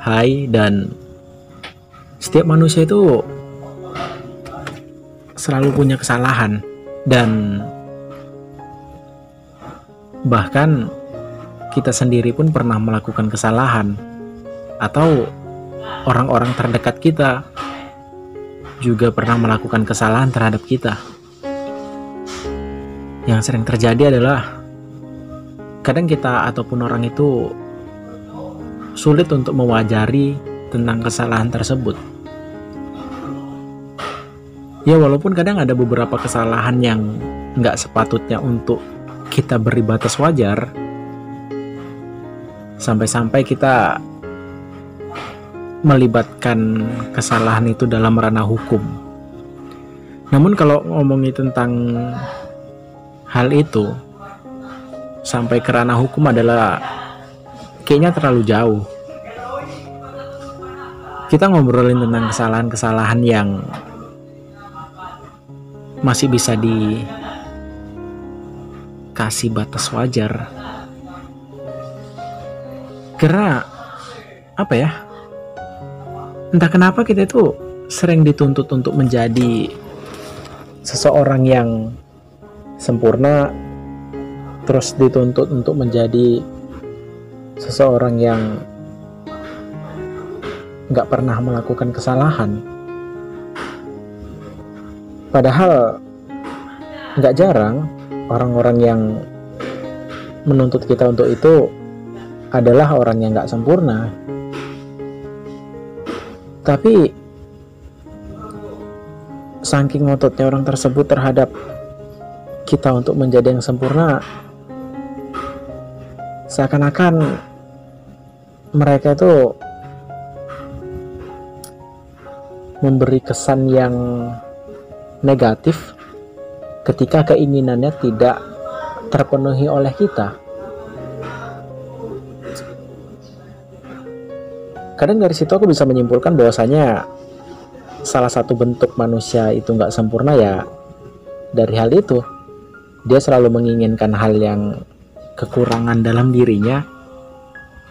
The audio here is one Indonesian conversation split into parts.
Hai, dan setiap manusia itu selalu punya kesalahan, dan bahkan kita sendiri pun pernah melakukan kesalahan, atau orang-orang terdekat kita juga pernah melakukan kesalahan terhadap kita. Yang sering terjadi adalah kadang kita ataupun orang itu sulit untuk mewajari tentang kesalahan tersebut. Ya, walaupun kadang ada beberapa kesalahan yang nggak sepatutnya untuk kita beri batas wajar, sampai-sampai kita melibatkan kesalahan itu dalam ranah hukum. Namun kalau ngomongin tentang hal itu sampai ke ranah hukum adalah kayaknya terlalu jauh. Kita ngobrolin tentang kesalahan-kesalahan yang masih bisa dikasih batas wajar. Karena apa ya? Entah kenapa kita itu sering dituntut untuk menjadi seseorang yang sempurna, terus dituntut untuk menjadi seseorang yang nggak pernah melakukan kesalahan. Padahal nggak jarang orang-orang yang menuntut kita untuk itu adalah orang yang nggak sempurna. Tapi saking ngototnya orang tersebut terhadap kita untuk menjadi yang sempurna, seakan-akan mereka itu memberi kesan yang negatif ketika keinginannya tidak terpenuhi oleh kita. Kadang dari situ aku bisa menyimpulkan bahwasanya salah satu bentuk manusia itu nggak sempurna ya dari hal itu. Dia selalu menginginkan hal yang kekurangan dalam dirinya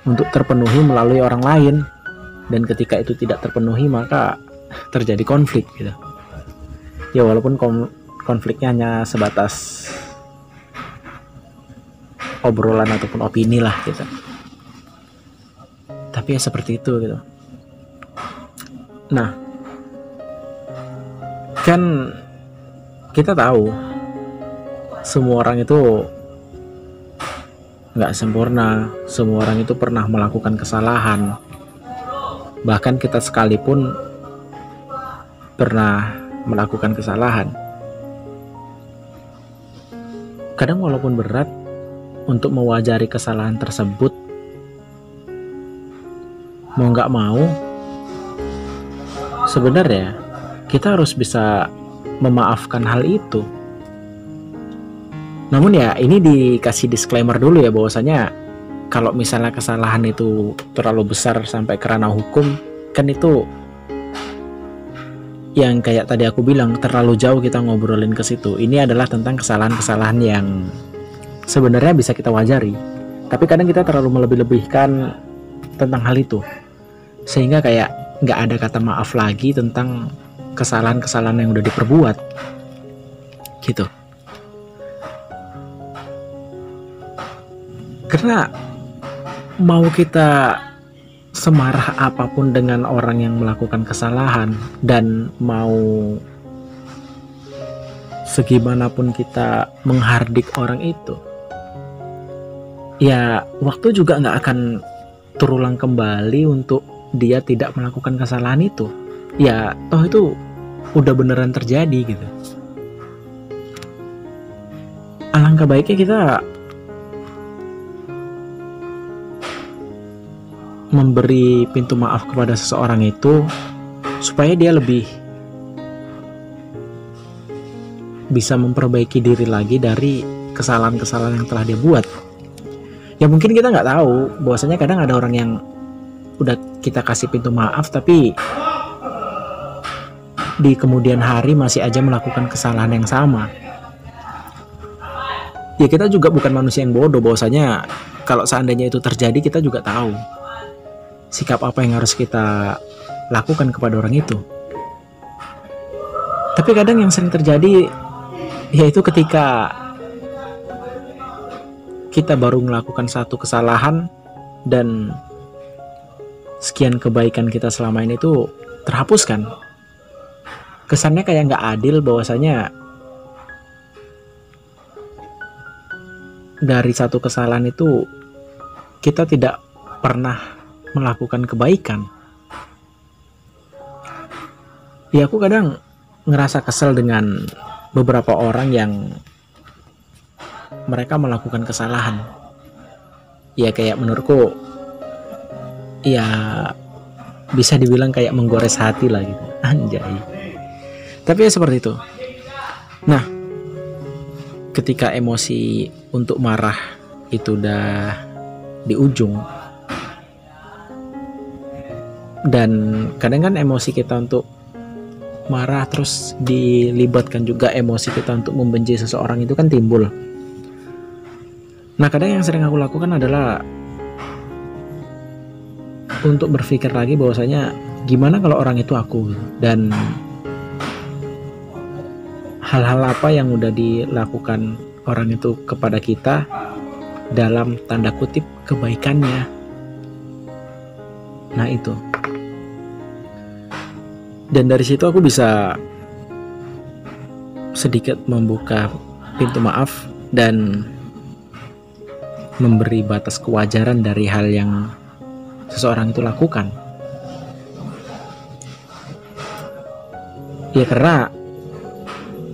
untuk terpenuhi melalui orang lain, dan ketika itu tidak terpenuhi maka terjadi konflik gitu. Ya walaupun konfliknya hanya sebatas obrolan ataupun opini lah gitu, tapi ya seperti itu gitu. Nah, kan kita tahu semua orang itu nggak sempurna, semua orang itu pernah melakukan kesalahan, bahkan kita sekalipun pernah melakukan kesalahan. Kadang walaupun berat untuk mewajari kesalahan tersebut, mau nggak mau sebenarnya kita harus bisa memaafkan hal itu. Namun ya ini dikasih disclaimer dulu ya, bahwasanya kalau misalnya kesalahan itu terlalu besar sampai ke ranah hukum, kan itu yang kayak tadi aku bilang terlalu jauh kita ngobrolin ke situ. Ini adalah tentang kesalahan-kesalahan yang sebenarnya bisa kita wajari, tapi kadang kita terlalu melebih-lebihkan tentang hal itu, sehingga kayak nggak ada kata maaf lagi tentang kesalahan-kesalahan yang udah diperbuat gitu. Karena mau kita semarah apapun dengan orang yang melakukan kesalahan, dan mau segimanapun kita menghardik orang itu, ya waktu juga nggak akan terulang kembali untuk dia tidak melakukan kesalahan itu. Ya toh itu udah beneran terjadi gitu. Alangkah baiknya kita memberi pintu maaf kepada seseorang itu supaya dia lebih bisa memperbaiki diri lagi dari kesalahan-kesalahan yang telah dia buat. Ya mungkin kita nggak tahu bahwasanya kadang ada orang yang udah kita kasih pintu maaf tapi di kemudian hari masih aja melakukan kesalahan yang sama. Ya kita juga bukan manusia yang bodoh, bahwasanya kalau seandainya itu terjadi kita juga tahu. sikap apa yang harus kita lakukan kepada orang itu. Tapi kadang yang sering terjadi yaitu ketika kita baru melakukan satu kesalahan dan sekian kebaikan kita selama ini tuh terhapuskan. Kesannya kayak nggak adil bahwasanya dari satu kesalahan itu kita tidak pernah melakukan kebaikan. Ya aku kadang ngerasa kesel dengan beberapa orang yang mereka melakukan kesalahan. Ya kayak menurutku ya bisa dibilang kayak menggores hati lah gitu. Anjay. Tapi ya seperti itu. Nah, ketika emosi untuk marah itu udah di ujung, dan kadang kan emosi kita untuk marah terus dilibatkan juga emosi kita untuk membenci seseorang itu kan timbul. Nah kadang yang sering aku lakukan adalah untuk berpikir lagi bahwasanya gimana kalau orang itu aku, dan hal-hal apa yang udah dilakukan orang itu kepada kita dalam tanda kutip kebaikannya. Nah itu. Dan dari situ aku bisa sedikit membuka pintu maaf dan memberi batas kewajaran dari hal yang seseorang itu lakukan. Ya karena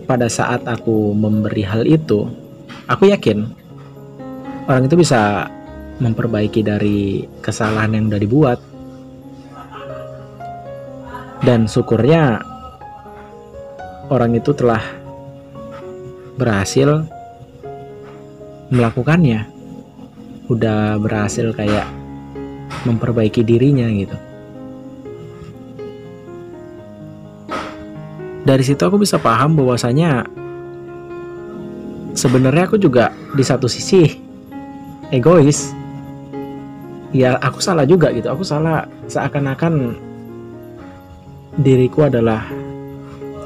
pada saat aku memberi hal itu, aku yakin orang itu bisa memperbaiki dari kesalahan yang udah dibuat. Dan syukurnya orang itu telah berhasil melakukannya, udah berhasil kayak memperbaiki dirinya gitu. Dari situ aku bisa paham bahwasanya sebenarnya aku juga di satu sisi egois. Ya aku salah juga gitu, aku salah seakan-akan diriku adalah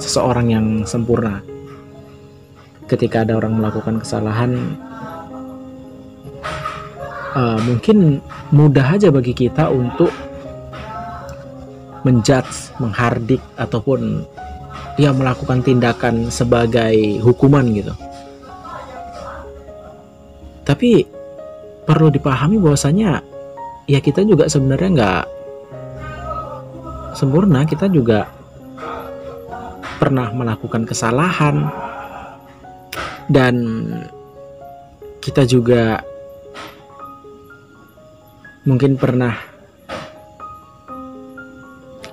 seseorang yang sempurna. Ketika ada orang melakukan kesalahan, mungkin mudah aja bagi kita untuk menjudge, menghardik, ataupun ya melakukan tindakan sebagai hukuman gitu. Tapi perlu dipahami bahwasanya ya kita juga sebenarnya nggak sempurna, kita juga pernah melakukan kesalahan, dan kita juga mungkin pernah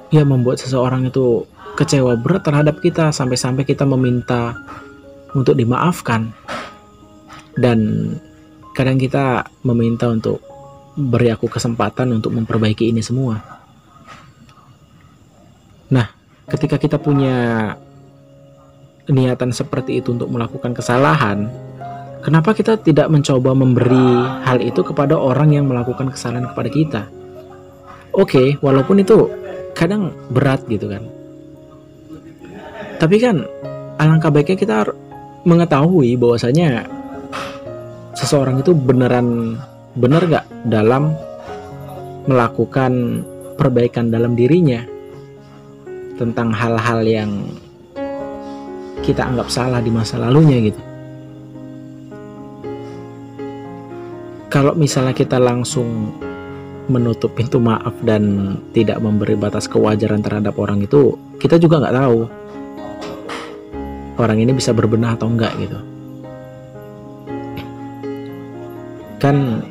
ya membuat seseorang itu kecewa berat terhadap kita sampai-sampai kita meminta untuk dimaafkan, dan kadang kita meminta untuk beri aku kesempatan untuk memperbaiki ini semua. Nah, ketika kita punya niatan seperti itu untuk melakukan kesalahan, kenapa kita tidak mencoba memberi hal itu kepada orang yang melakukan kesalahan kepada kita? Oke, walaupun itu kadang berat gitu kan. Tapi kan alangkah baiknya kita mengetahui bahwasanya seseorang itu benar gak dalam melakukan perbaikan dalam dirinya tentang hal-hal yang kita anggap salah di masa lalunya gitu. Kalau misalnya kita langsung menutup pintu maaf dan tidak memberi batas kewajaran terhadap orang itu, kita juga nggak tahu orang ini bisa berbenah atau enggak gitu. Kan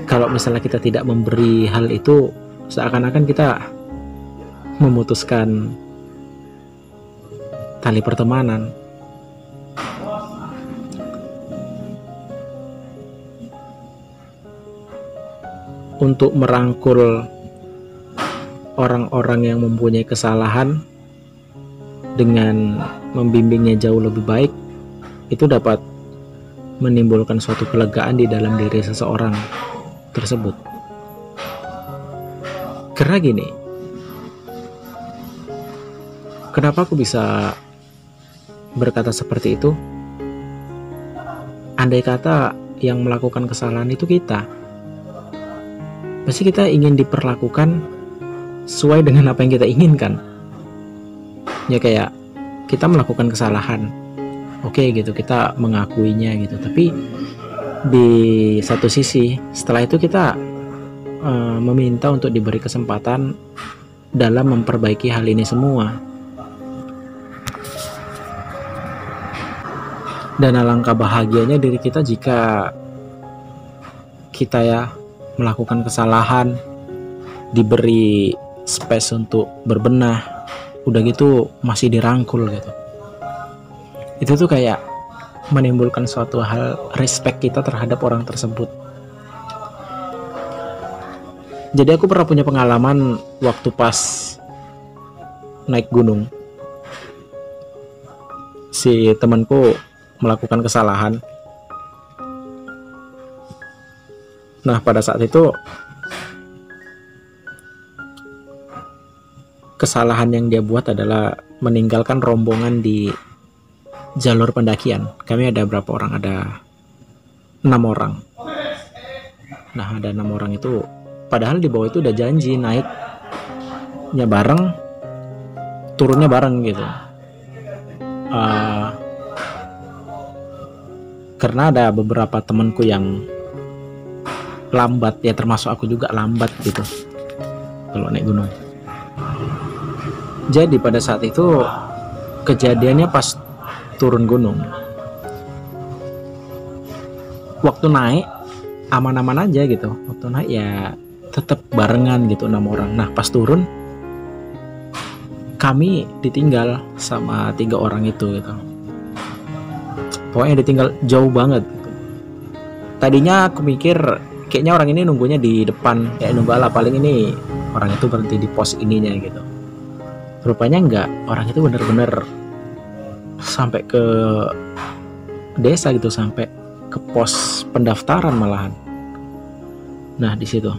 kalau misalnya kita tidak memberi hal itu, seakan-akan kita memutuskan tali pertemanan. Untuk merangkul orang-orang yang mempunyai kesalahan dengan membimbingnya jauh lebih baik, itu dapat menimbulkan suatu kelegaan di dalam diri seseorang tersebut. Karena gini, kenapa aku bisa berkata seperti itu? Andai kata yang melakukan kesalahan itu kita, pasti kita ingin diperlakukan sesuai dengan apa yang kita inginkan. Ya kayak kita melakukan kesalahan, oke gitu, kita mengakuinya gitu. Tapi di satu sisi, setelah itu kita meminta untuk diberi kesempatan dalam memperbaiki hal ini semua. Dan alangkah bahagianya diri kita jika kita ya melakukan kesalahan, diberi space untuk berbenah, udah gitu masih dirangkul gitu. Itu tuh kayak menimbulkan suatu hal respect kita terhadap orang tersebut. Jadi aku pernah punya pengalaman waktu pas naik gunung. Si temanku melakukan kesalahan. Nah, pada saat itu kesalahan yang dia buat adalah meninggalkan rombongan di jalur pendakian. Kami ada berapa orang? Ada 6 orang. Nah, ada 6 orang itu, padahal di bawah itu udah janji naiknya bareng, turunnya bareng gitu. Karena ada beberapa temanku yang lambat, ya termasuk aku juga lambat gitu kalau naik gunung. Jadi pada saat itu kejadiannya pas turun gunung. Waktu naik aman-aman aja gitu. Waktu naik ya tetap barengan gitu 6 orang. Nah, pas turun kami ditinggal sama 3 orang itu gitu. Pokoknya ditinggal jauh banget. Tadinya aku mikir kayaknya orang ini nunggunya di depan, kayak nunggu ala paling ini orang itu berhenti di pos ininya gitu. Rupanya enggak, orang itu bener-bener sampai ke desa gitu, sampai ke pos pendaftaran malahan. Nah, di situ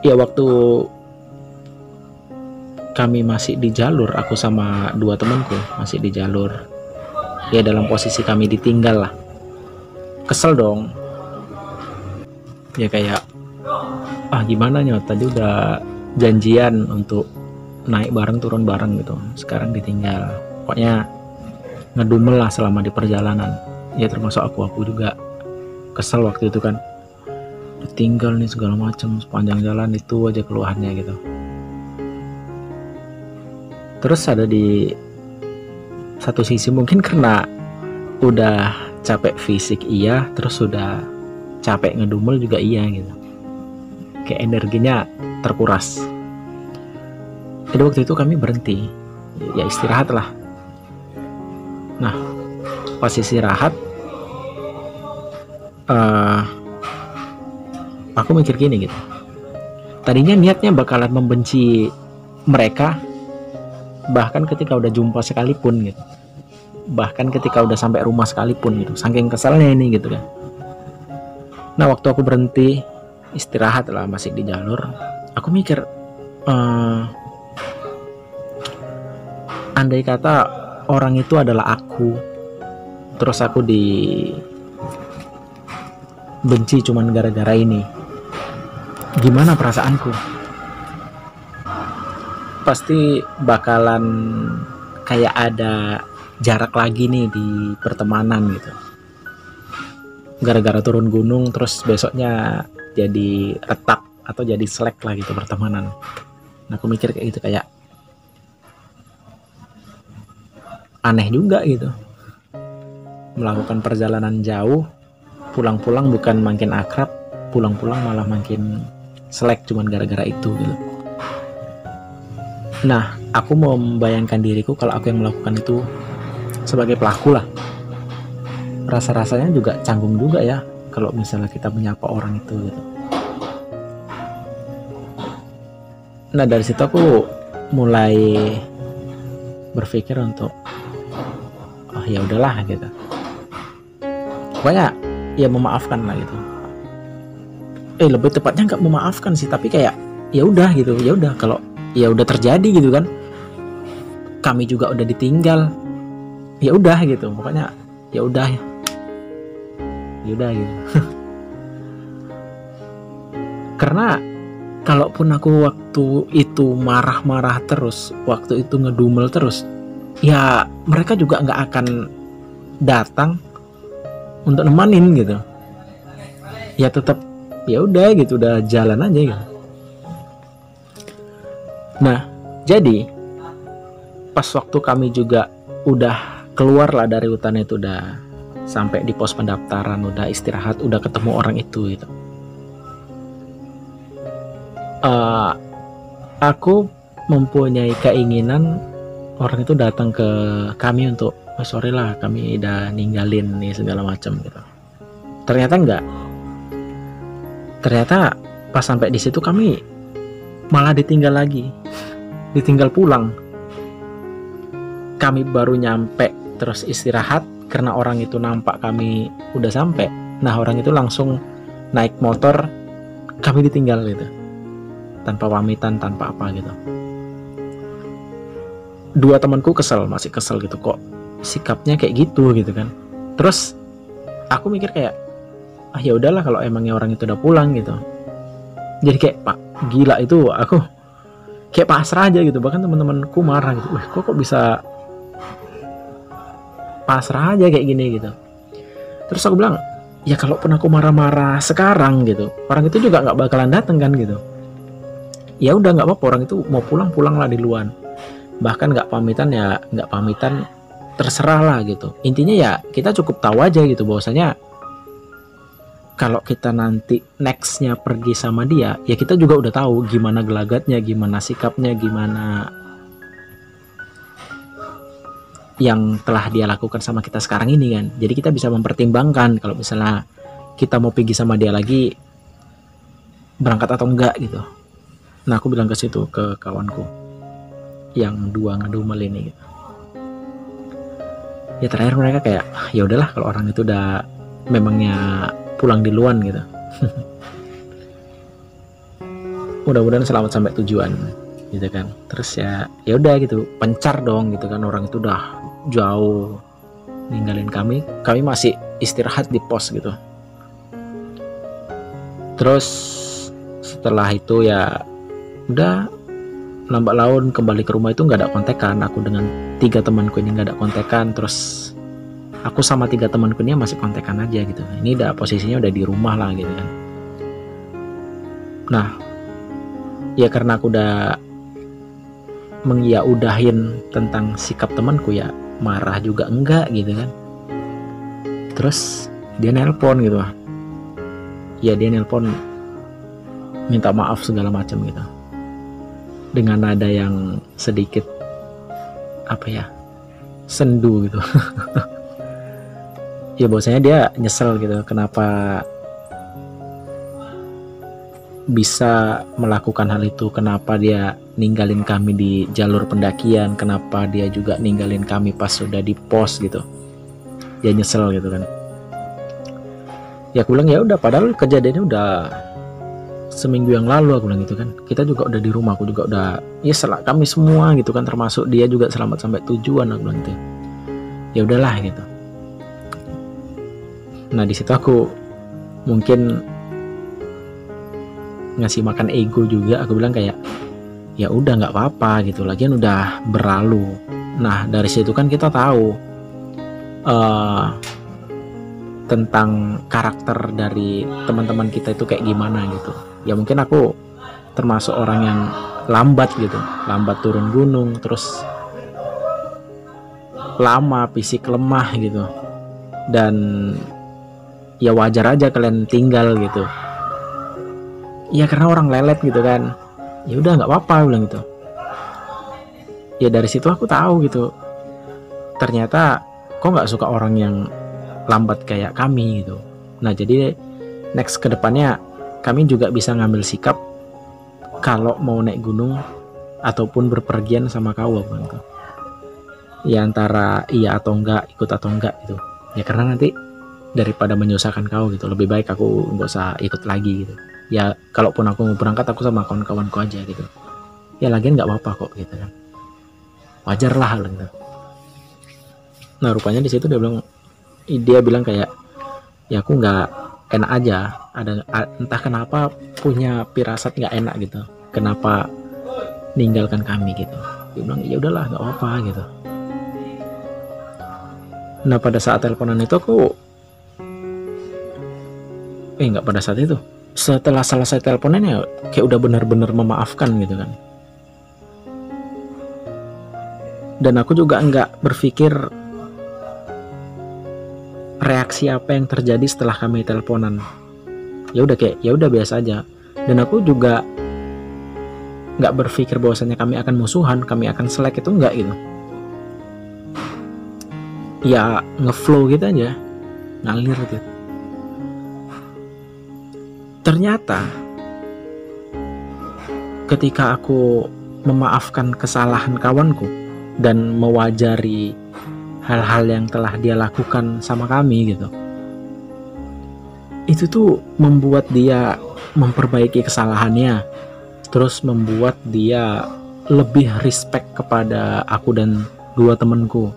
ya waktu kami masih di jalur, aku sama 2 temanku masih di jalur, ya dalam posisi kami ditinggal lah. Kesel dong, ya kayak gimana nya, tadi udah janjian untuk naik bareng turun bareng gitu, sekarang ditinggal. Pokoknya ngedumel lah selama di perjalanan. Ya termasuk aku juga kesel waktu itu kan, ditinggal nih segala macam, sepanjang jalan itu aja keluhannya gitu. Terus ada di satu sisi mungkin karena udah capek fisik iya, terus udah capek ngedumel juga iya gitu, kayak energinya terkuras. Jadi waktu itu kami berhenti, ya istirahat lah. Nah, pas istirahat aku mikir gini gitu, tadinya niatnya bakalan membenci mereka, bahkan ketika udah jumpa sekalipun gitu, bahkan ketika udah sampai rumah sekalipun gitu, saking kesalnya ini gitu kan. Nah, waktu aku berhenti istirahat lah, masih di jalur, aku mikir andai kata orang itu adalah aku, terus aku dibenci cuman gara-gara ini, gimana perasaanku? Pasti bakalan kayak ada jarak lagi nih di pertemanan gitu, gara-gara turun gunung terus besoknya jadi retak atau jadi slack lah gitu pertemanan. Nah, aku mikir kayak gitu, kayak aneh juga gitu, melakukan perjalanan jauh, pulang-pulang bukan makin akrab, pulang-pulang malah makin slack cuman gara-gara itu gitu. Nah, aku mau membayangkan diriku kalau aku yang melakukan itu sebagai pelaku lah. Rasa-rasanya juga canggung juga ya kalau misalnya kita menyapa orang itu gitu. Nah, dari situ aku mulai berpikir untuk ya udahlah gitu, pokoknya ya memaafkan lah gitu. Lebih tepatnya nggak memaafkan sih, tapi kayak ya udah gitu, ya udah kalau ya udah terjadi gitu kan, kami juga udah ditinggal, ya udah gitu, pokoknya ya udah gitu. Karena kalaupun aku waktu itu marah-marah terus, waktu itu ngedumel terus, ya mereka juga nggak akan datang untuk nemenin gitu. Ya tetap ya udah gitu, udah jalan aja gitu. Nah, jadi pas waktu kami juga udah keluar lah dari hutan itu, udah sampai di pos pendaftaran, udah istirahat, udah ketemu orang itu gitu. Aku mempunyai keinginan orang itu datang ke kami untuk, oh, sorry lah kami udah ninggalin nih segala macam gitu. Ternyata enggak. Ternyata pas sampai di situ kami malah ditinggal lagi, ditinggal pulang. Kami baru nyampe terus istirahat karena orang itu nampak kami udah sampai. Nah, orang itu langsung naik motor, kami ditinggal gitu. Tanpa pamitan, tanpa apa gitu. Dua temanku masih kesel gitu, kok sikapnya kayak gitu kan. Terus aku mikir kayak, ya udahlah kalau emangnya orang itu udah pulang gitu. Jadi kayak, Pak, gila itu, aku kayak pasrah aja gitu. Bahkan teman-temanku marah gitu, kok bisa pasrah aja kayak gini gitu. Terus aku bilang, ya kalaupun aku marah-marah sekarang gitu, orang itu juga nggak bakalan datang kan gitu. Ya udah nggak apa-apa, orang itu mau pulang lah duluan. Bahkan nggak pamitan ya nggak pamitan, terserah lah gitu. Intinya ya kita cukup tahu aja gitu bahwasanya kalau kita nanti nextnya pergi sama dia, ya kita juga udah tahu gimana gelagatnya, gimana sikapnya, gimana yang telah dia lakukan sama kita sekarang ini kan. Jadi kita bisa mempertimbangkan kalau misalnya kita mau pergi sama dia lagi, berangkat atau enggak gitu. Nah, aku bilang ke situ ke kawanku yang dua ngedumel ini gitu. Ya terakhir mereka kayak, ya udahlah kalau orang itu udah memangnya pulang duluan gitu. Mudah-mudahan selamat sampai tujuan gitu kan. Terus ya udah gitu, pencar dong gitu kan, orang itu udah jauh ninggalin kami masih istirahat di pos gitu. Terus setelah itu ya udah lambat laun kembali ke rumah itu nggak ada kontekan. Aku dengan 3 temanku ini nggak ada kontekan. Terus aku sama 3 temanku ini masih kontekan aja gitu. Ini udah posisinya udah di rumah lah gitu kan. Nah, ya karena aku udah mengiyaudhahin tentang sikap temanku, ya marah juga enggak gitu kan. Terus dia nelpon gitu. Ya dia nelpon minta maaf segala macam gitu, dengan nada yang sedikit sendu gitu. Ya bahwasanya dia nyesel gitu, kenapa bisa melakukan hal itu, kenapa dia ninggalin kami di jalur pendakian, kenapa dia juga ninggalin kami pas sudah di pos gitu. Dia nyesel gitu kan. Ya aku bilang ya udah, padahal kejadiannya udah seminggu yang lalu, aku bilang gitu kan. Kita juga udah di rumah, aku juga udah, ya kami semua gitu kan, termasuk dia juga selamat sampai tujuan, aku bilang gitu. Ya udahlah gitu. Nah di situ aku mungkin ngasih makan ego juga. Aku bilang kayak, ya udah nggak apa-apa gitu, lagian udah berlalu. Nah dari situ kan kita tahu tentang karakter dari teman-teman kita itu kayak gimana gitu. Ya mungkin aku termasuk orang yang lambat gitu, lambat turun gunung, terus lama, fisik lemah gitu. Dan ya wajar aja kalian tinggal gitu. Ya karena orang lelet gitu kan. Ya udah nggak apa-apa, bilang gitu. Ya dari situ aku tahu gitu, ternyata kok nggak suka orang yang lambat kayak kami gitu. Nah jadi next kedepannya kami juga bisa ngambil sikap kalau mau naik gunung ataupun berpergian sama kau gitu. Ya antara iya atau enggak, ikut atau enggak gitu. Ya karena nanti daripada menyusahkan kau gitu, lebih baik aku nggak usah ikut lagi gitu. Ya kalaupun aku mau berangkat aku sama kawan-kawanku aja gitu. Ya lagian nggak apa-apa kok gitu kan. Wajar lah hal gitu. Nah rupanya di situ dia bilang kayak ya aku nggak enak aja, entah kenapa punya firasat nggak enak gitu, kenapa ninggalkan kami gitu. Dia bilang ya udahlah nggak apa-apa gitu. Nah pada saat teleponan itu aku nggak pada saat itu, setelah selesai teleponannya kayak udah benar-benar memaafkan gitu kan. Dan aku juga nggak berpikir reaksi apa yang terjadi setelah kami teleponan. Ya udah kayak ya udah biasa aja. Dan aku juga nggak berpikir bahwasanya kami akan musuhan, kami akan selek, itu enggak gitu. Ya ngeflow gitu aja, ngalir gitu. Ternyata ketika aku memaafkan kesalahan kawanku dan mewajari hal-hal yang telah dia lakukan sama kami gitu, itu tuh membuat dia memperbaiki kesalahannya, terus membuat dia lebih respect kepada aku dan dua temanku.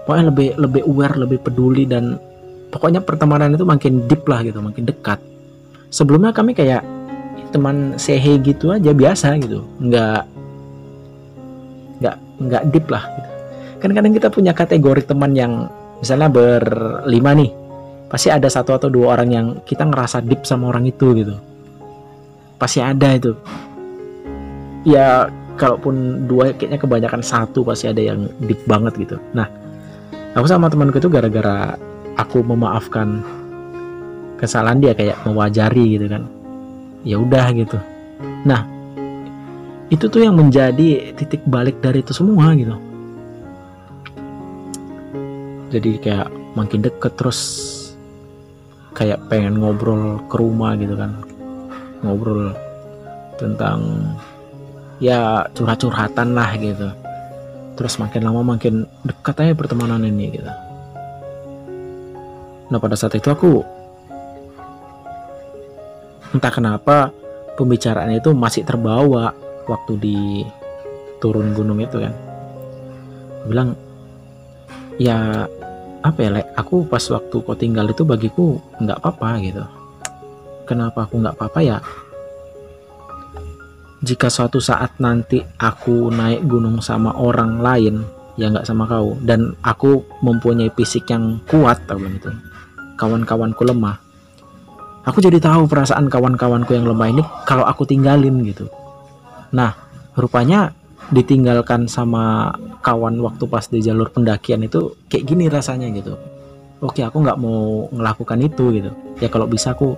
Pokoknya lebih aware, lebih peduli, dan pokoknya pertemanan itu makin deep lah gitu, makin dekat. Sebelumnya kami kayak teman sehe gitu aja, biasa gitu, nggak deep lah gitu. Kan kadang kita punya kategori teman yang misalnya berlima nih, pasti ada satu atau dua orang yang kita ngerasa deep sama orang itu gitu, pasti ada itu. Ya kalaupun dua, kayaknya kebanyakan satu pasti ada yang deep banget gitu. Nah aku sama temanku itu gara-gara aku memaafkan kesalahan dia, kayak mewajari gitu kan, ya udah gitu. Nah itu tuh yang menjadi titik balik dari itu semua gitu. Jadi kayak makin deket, terus kayak pengen ngobrol ke rumah gitu kan, ngobrol tentang ya curhat-curhatan lah gitu. Terus makin lama makin dekat aja pertemanan ini gitu. Nah pada saat itu aku entah kenapa pembicaraan itu masih terbawa waktu di turun gunung itu kan. Aku bilang ya apa ya, aku pas waktu kau tinggal itu bagiku nggak apa-apa gitu. Kenapa aku nggak apa-apa ya? Jika suatu saat nanti aku naik gunung sama orang lain ya nggak sama kau, dan aku mempunyai fisik yang kuat, aku bilang gitu, kawan-kawanku lemah, aku jadi tahu perasaan kawan-kawanku yang lemah ini kalau aku tinggalin gitu. Nah rupanya ditinggalkan sama kawan waktu pas di jalur pendakian itu kayak gini rasanya gitu. Oke aku nggak mau ngelakukan itu gitu ya, kalau bisa aku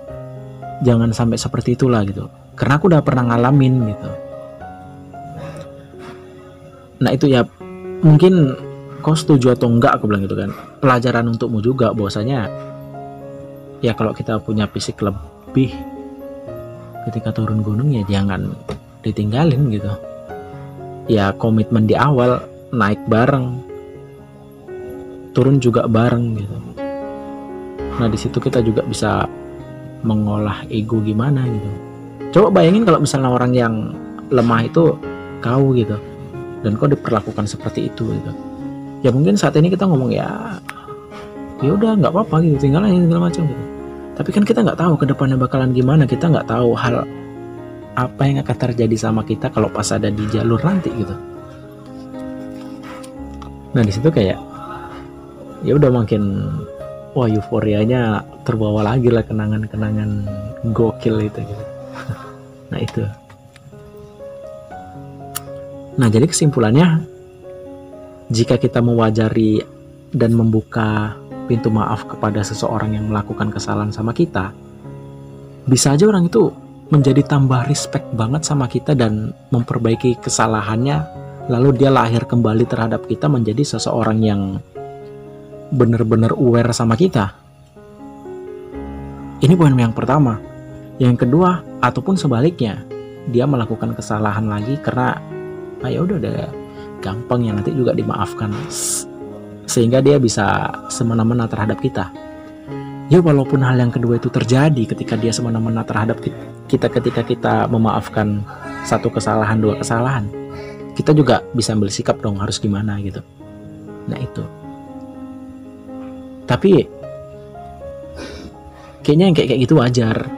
jangan sampai seperti itulah gitu, karena aku udah pernah ngalamin gitu. Nah itu ya mungkin kau setuju atau enggak, aku bilang gitu kan, pelajaran untukmu juga bahwasanya ya kalau kita punya fisik lebih ketika turun gunung ya jangan ditinggalin gitu. Ya komitmen di awal, naik bareng, turun juga bareng gitu. Nah di situ kita juga bisa mengolah ego gimana gitu. Coba bayangin kalau misalnya orang yang lemah itu kau gitu, dan kau diperlakukan seperti itu gitu. Ya mungkin saat ini kita ngomong ya udah nggak apa-apa gitu, tinggal aja segala macam gitu. Tapi kan kita nggak tahu kedepannya bakalan gimana, kita nggak tahu hal apa yang akan terjadi sama kita kalau pas ada di jalur nanti gitu. Nah di situ kayak ya udah makin wah euforianya terbawa lagi lah, kenangan-kenangan gokil itu gitu. Nah itu. Nah jadi kesimpulannya, jika kita mewajari dan membuka pintu maaf kepada seseorang yang melakukan kesalahan sama kita, bisa aja orang itu menjadi tambah respect banget sama kita dan memperbaiki kesalahannya, lalu dia lahir kembali terhadap kita menjadi seseorang yang benar-benar aware sama kita. Ini poin yang pertama. Yang kedua, ataupun sebaliknya, dia melakukan kesalahan lagi karena ya udah gampang ya nanti juga dimaafkan, sehingga dia bisa semena-mena terhadap kita. Ya walaupun hal yang kedua itu terjadi ketika dia semena-mena terhadap ketika kita memaafkan satu kesalahan, dua kesalahan, kita juga bisa ambil sikap dong harus gimana gitu. Nah itu. Tapi kayaknya yang kayak gitu wajar.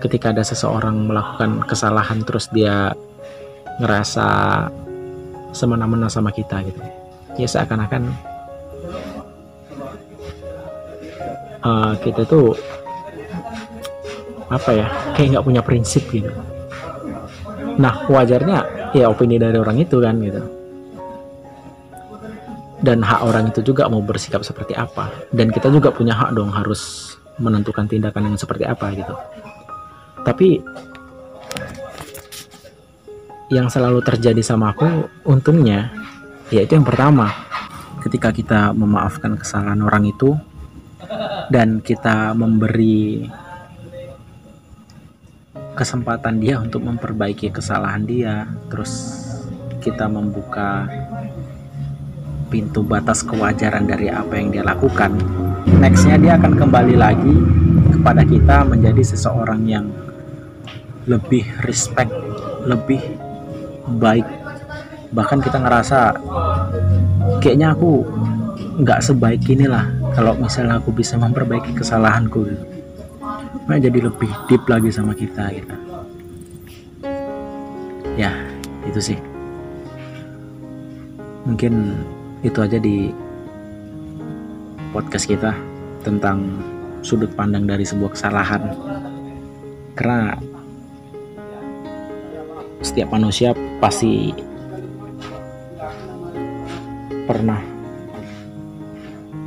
Ketika ada seseorang melakukan kesalahan terus dia ngerasa semena-mena sama kita gitu. Ya seakan-akan kita tuh apa ya, kayak nggak punya prinsip gitu. Nah wajarnya ya opini dari orang itu kan gitu, dan hak orang itu juga mau bersikap seperti apa, dan kita juga punya hak dong harus menentukan tindakan yang seperti apa gitu. Tapi yang selalu terjadi sama aku untungnya yaitu yang pertama, ketika kita memaafkan kesalahan orang itu dan kita memberi kesempatan dia untuk memperbaiki kesalahan dia, terus kita membuka pintu batas kewajaran dari apa yang dia lakukan, nextnya dia akan kembali lagi kepada kita menjadi seseorang yang lebih respect, lebih baik. Bahkan kita ngerasa kayaknya aku nggak sebaik inilah kalau misalnya aku bisa memperbaiki kesalahanku gitu. Nah, jadi lebih deep lagi sama kita gitu. Ya itu sih, mungkin itu aja di podcast kita tentang sudut pandang dari sebuah kesalahan. Karena setiap manusia pasti pernah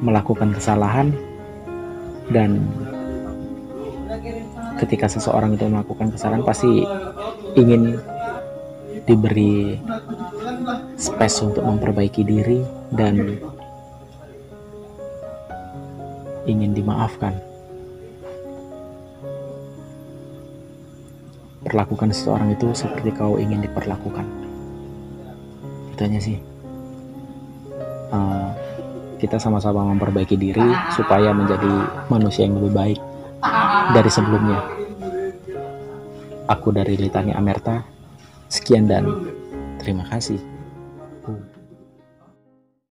melakukan kesalahan, dan ketika seseorang itu melakukan kesalahan pasti ingin diberi space untuk memperbaiki diri dan ingin dimaafkan. Perlakukan seseorang itu seperti kau ingin diperlakukan. Itu aja sih. Kita sama-sama memperbaiki diri supaya menjadi manusia yang lebih baik dari sebelumnya. Aku dari Litani Amerta, sekian dan terima kasih.